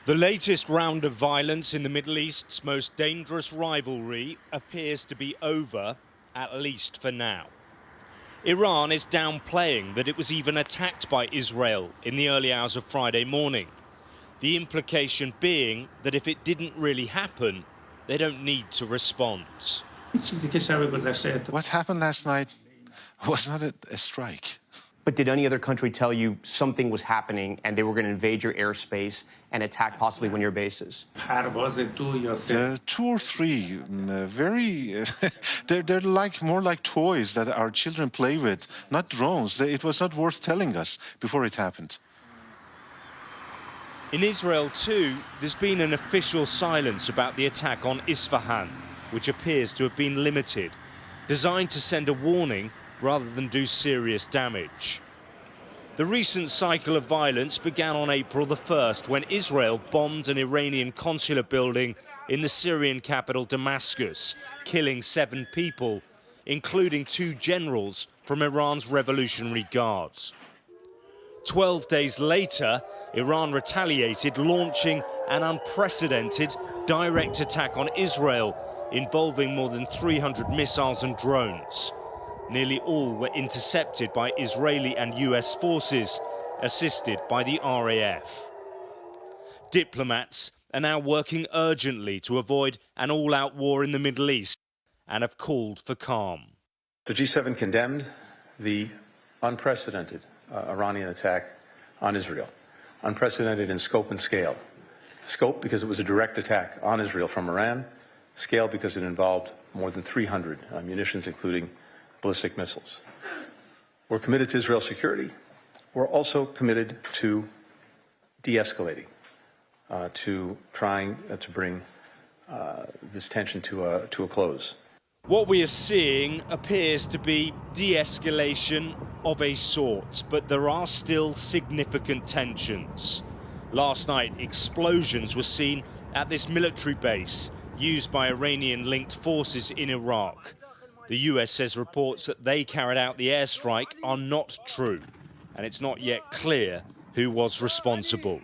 The latest round of violence in the Middle East's most dangerous rivalry appears to be over, at least for now. Iran is downplaying that it was even attacked by Israel in the early hours of Friday morning. The implication being that if it didn't really happen, they don't need to respond. What happened last night was not a strike. But did any other country tell you something was happening and they were going to invade your airspace and attack possibly one of your bases? Two or three, they're like more like toys that our children play with, not drones. It was not worth telling us before it happened. In Israel too, there's been an official silence about the attack on Isfahan, which appears to have been limited, designed to send a warning rather than do serious damage. The recent cycle of violence began on April the 1st when Israel bombed an Iranian consular building in the Syrian capital Damascus, killing 7 people, including 2 generals from Iran's Revolutionary Guards. 12 days later, Iran retaliated, launching an unprecedented direct attack on Israel, involving more than 300 missiles and drones. Nearly all were intercepted by Israeli and US forces, assisted by the RAF. Diplomats are now working urgently to avoid an all-out war in the Middle East and have called for calm. The G7 condemned the unprecedented Iranian attack on Israel, unprecedented in scope and scale. Scope because it was a direct attack on Israel from Iran, scale because it involved more than 300 munitions, including ballistic missiles. We're committed to Israel's security. We're also committed to de-escalating, to trying to bring this tension to a close. What we are seeing appears to be de-escalation of a sort, but there are still significant tensions. Last night, explosions were seen at this military base used by Iranian-linked forces in Iraq. The US says reports that they carried out the airstrike are not true, and it's not yet clear who was responsible.